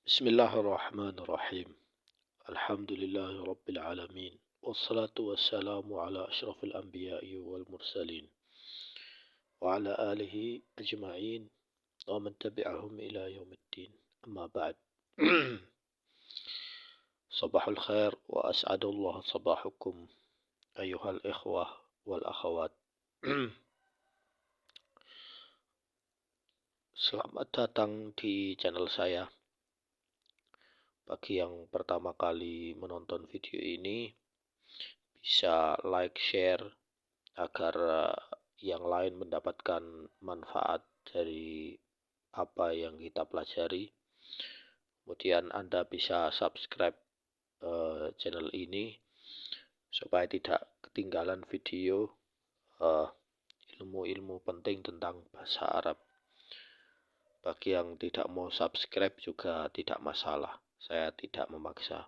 Bismillahirrahmanirrahim. Alhamdulillahi rabbil alamin. Wassalatu wassalamu ala ashrafil anbiya'i wal mursalin. Wa ala alihi ajma'in. Wa man tabi'ahum ila yaumiddin. Amma ba'd. Sabahul khair wa as'adullah sabahukum. Ayuhal ikhwah wal akhawat. Selamat datang di channel saya. Bagi yang pertama kali menonton video ini, bisa like, share, agar yang lain mendapatkan manfaat dari apa yang kita pelajari. Kemudian Anda bisa subscribe channel ini supaya tidak ketinggalan video ilmu-ilmu penting tentang bahasa Arab. Bagi yang tidak mau subscribe juga tidak masalah. Saya tidak memaksa.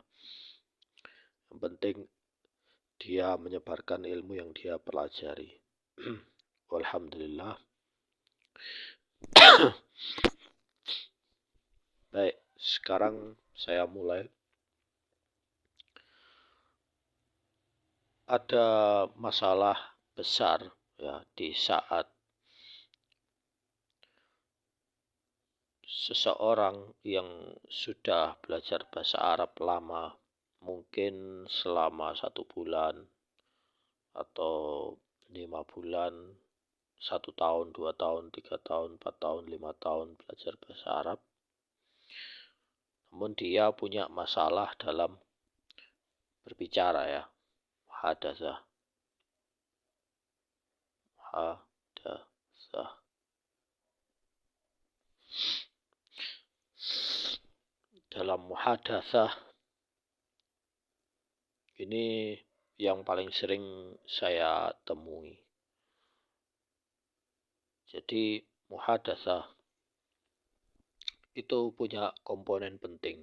Yang penting dia menyebarkan ilmu yang dia pelajari. Alhamdulillah. Baik, sekarang saya mulai. Ada masalah besar ya di saat seseorang yang sudah belajar bahasa Arab lama, mungkin selama 1 bulan atau 5 bulan, 1 tahun, 2 tahun, 3 tahun, 4 tahun, 5 tahun belajar bahasa Arab. Namun dia punya masalah dalam berbicara ya. Muhadatsah. Dalam muhadatsah ini yang paling sering saya temui. Jadi muhadatsah itu punya komponen penting.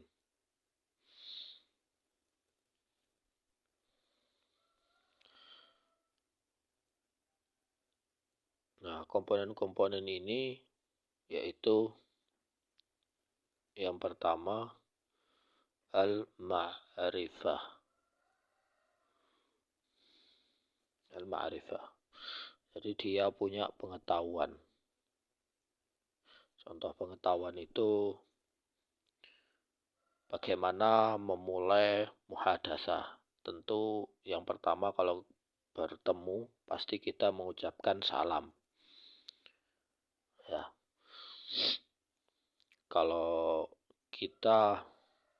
Nah, komponen-komponen ini yaitu yang pertama al-ma'rifah. Al-ma'rifah. Jadi dia punya pengetahuan. Contoh pengetahuan itu bagaimana memulai muhadatsah. Tentu yang pertama kalau bertemu pasti kita mengucapkan salam. Ya. Kalau kita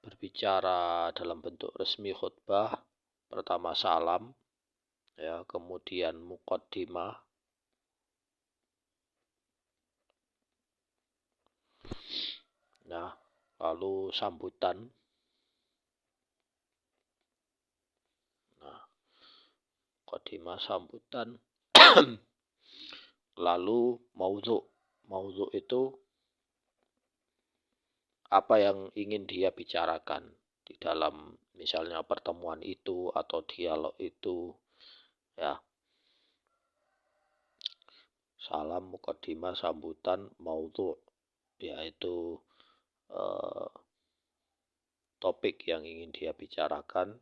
berbicara dalam bentuk resmi khutbah, pertama salam, ya, kemudian muqaddimah, nah, lalu sambutan, nah, muqaddimah sambutan, lalu maudhu itu apa yang ingin dia bicarakan di dalam misalnya pertemuan itu atau dialog itu, ya. Salam, muqaddimah, sambutan, maudhu, yaitu topik yang ingin dia bicarakan.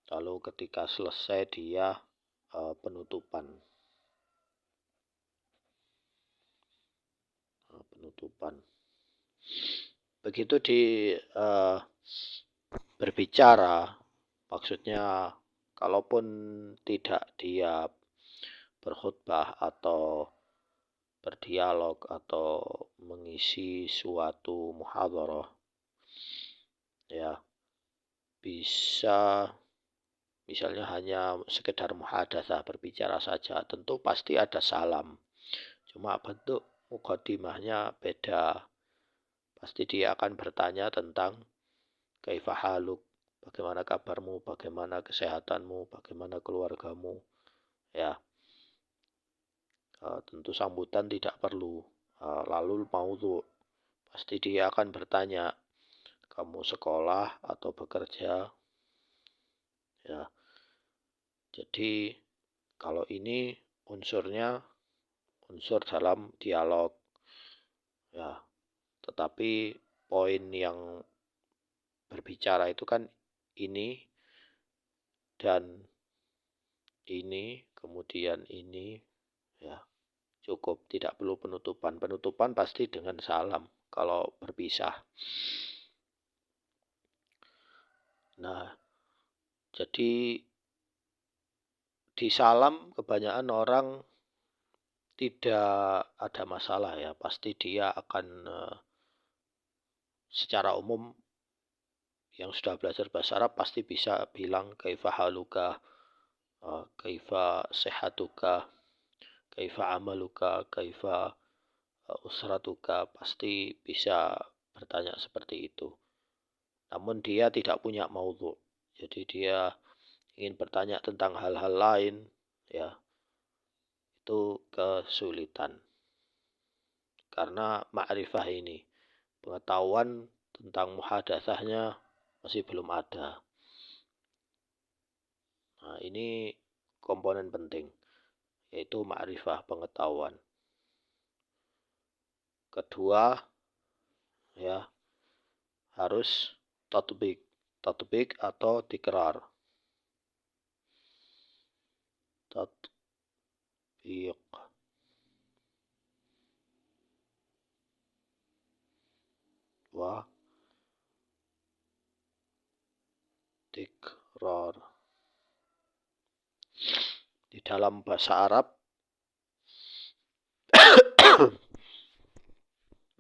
Lalu ketika selesai dia penutupan. Begitu di berbicara, maksudnya kalaupun tidak dia berkhutbah atau berdialog atau mengisi suatu muhadharah, ya, bisa misalnya hanya sekedar muhadatsah, berbicara saja, tentu pasti ada salam. Cuma bentuk muqaddimahnya beda. Pasti dia akan bertanya tentang kaifa haluk, bagaimana kabarmu, bagaimana kesehatanmu, bagaimana keluargamu. Ya, tentu sambutan tidak perlu. Lalu maudhu, pasti dia akan bertanya, kamu sekolah atau bekerja? Ya, jadi kalau ini unsurnya unsur dalam dialog, ya. Tetapi poin yang berbicara itu kan ini dan ini, kemudian ini, ya cukup, tidak perlu penutupan. Penutupan pasti dengan salam kalau berpisah. Nah, jadi di salam kebanyakan orang tidak ada masalah ya, pasti dia akan secara umum yang sudah belajar bahasa Arab pasti bisa bilang kaifa haluka, kaifa sehatuka, kaifa amaluka, kaifa usratuka, pasti bisa bertanya seperti itu. Namun dia tidak punya maudhu. Jadi dia ingin bertanya tentang hal-hal lain, ya itu kesulitan. Karena ma'rifah ini, pengetahuan tentang muhadatsahnya masih belum ada. Nah, ini komponen penting, yaitu ma'rifah, pengetahuan. Kedua, ya harus tatbik. Tatbik atau tikrar. Tatbik. Wa tikrar. Di dalam bahasa Arab,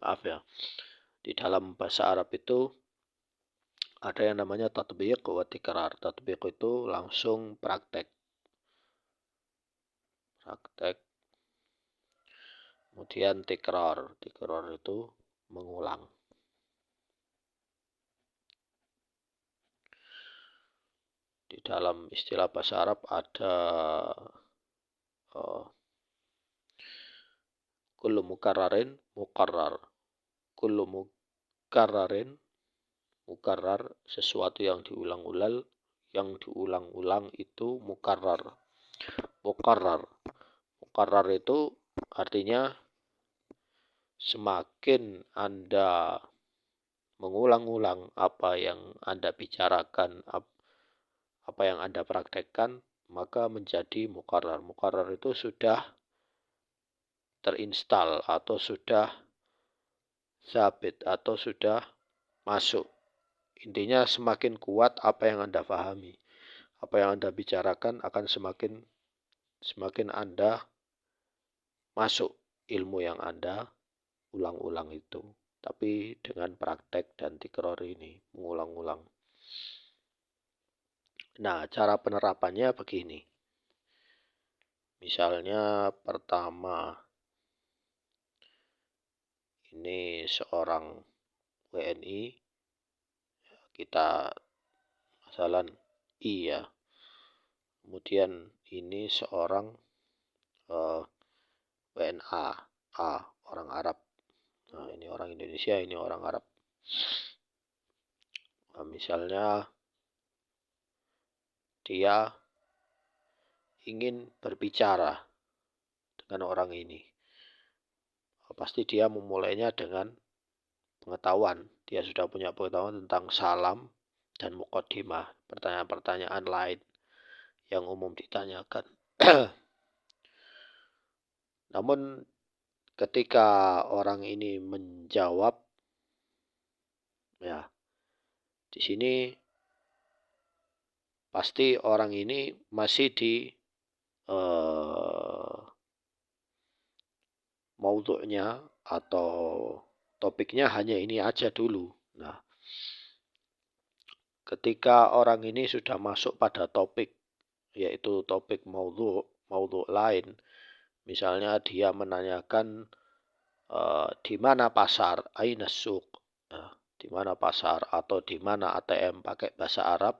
maaf ya, di dalam bahasa Arab itu ada yang namanya tatbik wa tikrar. Tatbik itu langsung praktek. Kemudian tikrar. Tikrar itu mengulang. Di dalam istilah bahasa Arab ada kullu mukarrarin mukarrar. Kullu mukarrarin mukarrar, sesuatu yang diulang-ulang itu mukarrar. Mukarrar itu artinya semakin Anda mengulang-ulang apa yang Anda bicarakan, apa yang Anda praktekkan, maka menjadi mukarrar. Mukarrar itu sudah terinstal atau sudah sabit atau sudah masuk. Intinya semakin kuat apa yang Anda pahami, apa yang Anda bicarakan akan semakin Anda masuk ilmu yang Anda ulang-ulang itu. Tapi dengan praktek dan tikrar ini, mengulang-ulang. Nah, cara penerapannya begini. Misalnya pertama, ini seorang WNI, kita masalah ya. Kemudian ini seorang WNA, orang Arab. Nah, ini orang Indonesia, ini orang Arab. Nah, misalnya dia ingin berbicara dengan orang ini. Pasti dia memulainya dengan pengetahuan. Dia sudah punya pengetahuan tentang salam dan muqaddimah, pertanyaan-pertanyaan lain yang umum ditanyakan. Namun ketika orang ini menjawab, ya di sini pasti orang ini masih di maudhu'nya atau topiknya hanya ini aja dulu. Nah, ketika orang ini sudah masuk pada topik, yaitu topik maudhu' lain, misalnya dia menanyakan di mana pasar, aina suq, di mana pasar atau di mana ATM pakai bahasa Arab.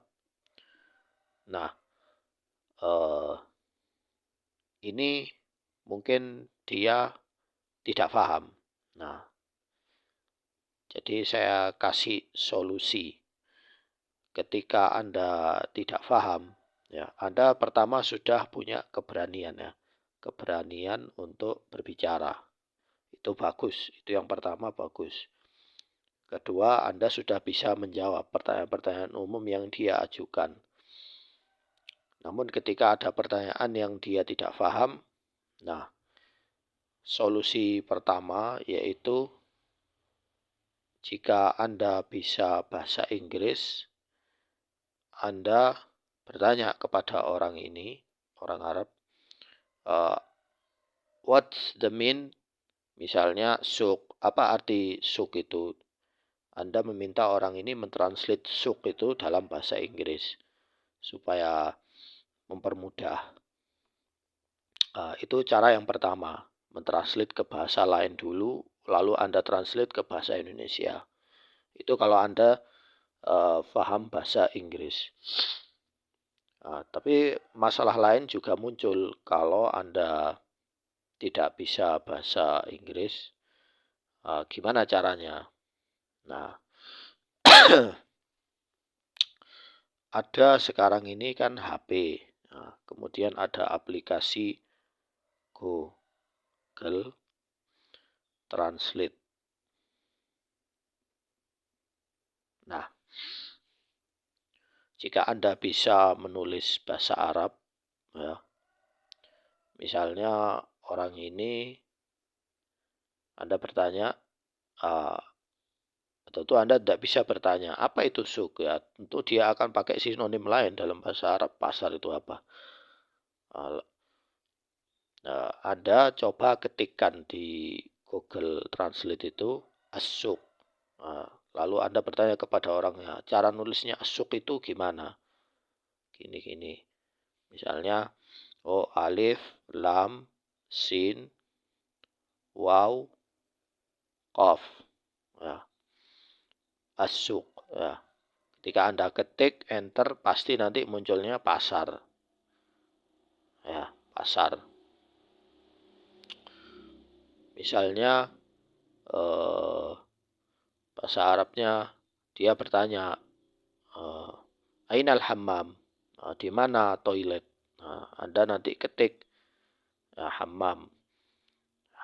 Nah, ini mungkin dia tidak paham. Nah, jadi saya kasih solusi. Ketika Anda tidak paham, ya, Anda pertama sudah punya keberanian ya. Keberanian untuk berbicara. Itu bagus, itu yang pertama bagus. Kedua, Anda sudah bisa menjawab pertanyaan-pertanyaan umum yang dia ajukan. Namun ketika ada pertanyaan yang dia tidak paham, nah, solusi pertama yaitu jika Anda bisa bahasa Inggris, Anda bertanya kepada orang ini, orang Arab, what's the mean? Misalnya suk, apa arti suk itu? Anda meminta orang ini mentranslate suk itu dalam bahasa Inggris supaya mempermudah. Itu cara yang pertama, mentranslate ke bahasa lain dulu, lalu Anda translate ke bahasa Indonesia. Itu kalau Anda paham bahasa Inggris. Tapi masalah lain juga muncul kalau Anda tidak bisa bahasa Inggris. Gimana caranya? Nah, ada sekarang ini kan HP. Nah, kemudian ada aplikasi Google Translate. Nah, jika Anda bisa menulis bahasa Arab, ya, misalnya orang ini Anda bertanya, tentu Anda tidak bisa bertanya, apa itu suk? Ya, tentu dia akan pakai sinonim lain dalam bahasa Arab. Pasar itu apa? Anda coba ketikkan di Google Translate itu asuk. Lalu Anda bertanya kepada orangnya, cara nulisnya asuk itu gimana? Gini-gini. Misalnya, alif, lam, sin, waw, qaf. Ya, asuk. Ya. Ketika Anda ketik, enter, pasti nanti munculnya pasar. Ya, pasar. Misalnya, bahasa Arabnya, dia bertanya, Ainal hammam, di mana toilet? Anda nanti ketik hammam,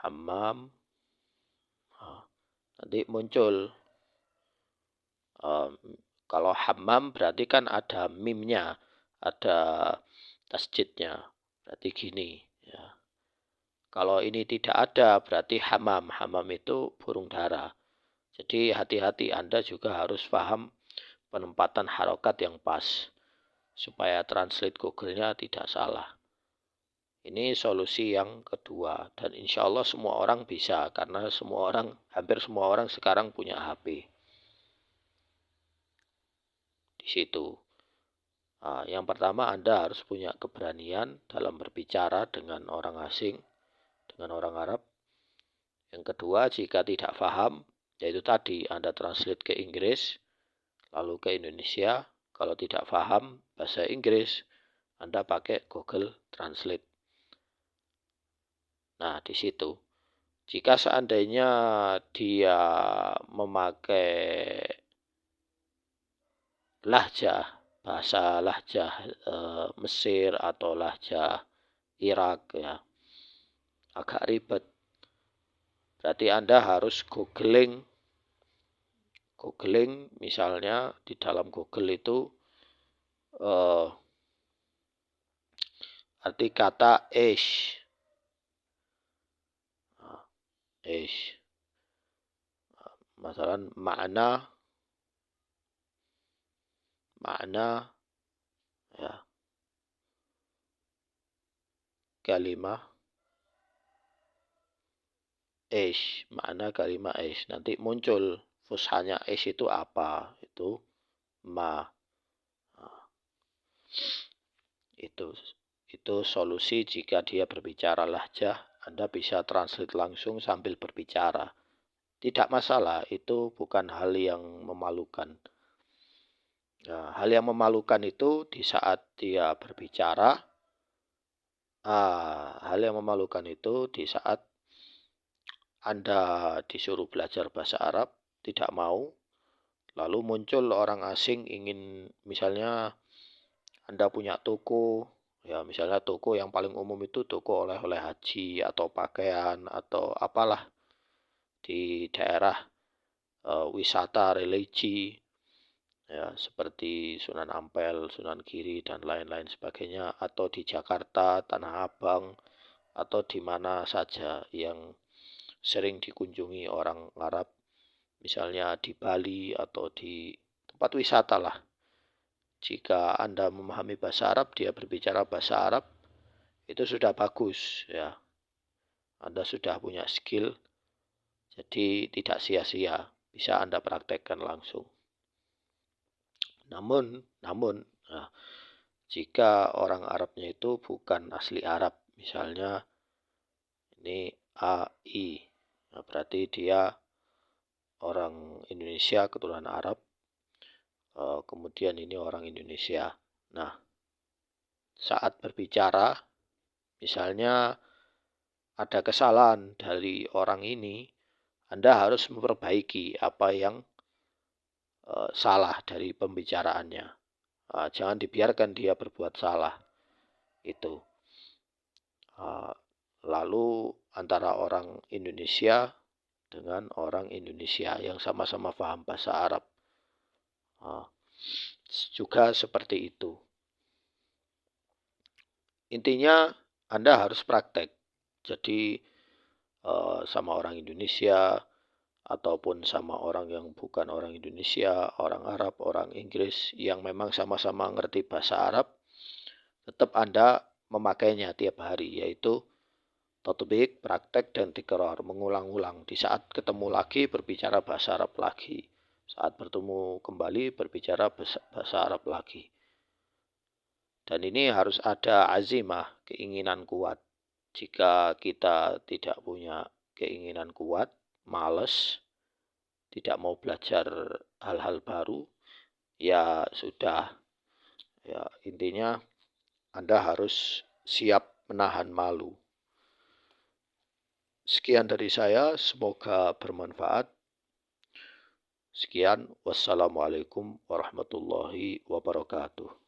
hammam, nanti muncul. Kalau hammam berarti kan ada mimnya, ada tasjidnya, berarti gini. Ya. Kalau ini tidak ada, berarti hammam. Hammam itu burung dara. Jadi hati-hati, Anda juga harus paham penempatan harokat yang pas supaya translate Google-nya tidak salah. Ini solusi yang kedua dan insya Allah semua orang bisa karena hampir semua orang sekarang punya HP. Di situ. Yang pertama Anda harus punya keberanian dalam berbicara dengan orang asing, dengan orang Arab. Yang kedua, jika tidak paham, yaitu tadi Anda translate ke Inggris, lalu ke Indonesia. Kalau tidak paham bahasa Inggris, Anda pakai Google Translate. Nah, di situ. Jika seandainya dia memakai bahasa lahjah Mesir atau lahjah Irak, ya, agak ribet. Berarti Anda harus googling misalnya di dalam Google itu arti kata ish. Masalah makna ya, kalimah ish, makna kalimah ish. Nanti muncul fushanya ish itu apa? Itu ma. Itu solusi jika dia berbicara lahjah, Anda bisa translate langsung sambil berbicara. Tidak masalah, itu bukan hal yang memalukan. Nah, hal yang memalukan itu di saat dia berbicara. Hal yang memalukan itu di saat Anda disuruh belajar bahasa Arab, tidak mau, lalu muncul orang asing ingin, misalnya Anda punya toko, ya misalnya toko yang paling umum itu toko oleh-oleh haji atau pakaian atau apalah di daerah wisata religi, ya seperti Sunan Ampel, Sunan Giri dan lain-lain sebagainya, atau di Jakarta, Tanah Abang, atau di mana saja yang sering dikunjungi orang Arab, misalnya di Bali atau di tempat wisata lah. Jika Anda memahami bahasa Arab, dia berbicara bahasa Arab, itu sudah bagus ya. Anda sudah punya skill, jadi tidak sia-sia, bisa Anda praktekkan langsung. Namun, nah, jika orang Arabnya itu bukan asli Arab, misalnya ini AI, nah, berarti dia orang Indonesia keturunan Arab, kemudian ini orang Indonesia. Nah, saat berbicara, misalnya ada kesalahan dari orang ini, Anda harus memperbaiki apa yang salah dari pembicaraannya. Jangan dibiarkan dia berbuat salah. Itu. Lalu antara orang Indonesia dengan orang Indonesia yang sama-sama paham bahasa Arab, juga seperti itu. Intinya Anda harus praktek. Jadi sama orang Indonesia ataupun sama orang yang bukan orang Indonesia, orang Arab, orang Inggris yang memang sama-sama ngerti bahasa Arab, tetap Anda memakainya tiap hari, yaitu tatbik, praktek, dan tikrar, mengulang-ulang. Di saat ketemu lagi berbicara bahasa Arab lagi, saat bertemu kembali berbicara bahasa Arab lagi. Dan ini harus ada azimah, keinginan kuat. Jika kita tidak punya keinginan kuat, males, tidak mau belajar hal-hal baru, ya sudah. Ya, intinya Anda harus siap menahan malu. Sekian dari saya, semoga bermanfaat. Sekian, wassalamualaikum warahmatullahi wabarakatuh.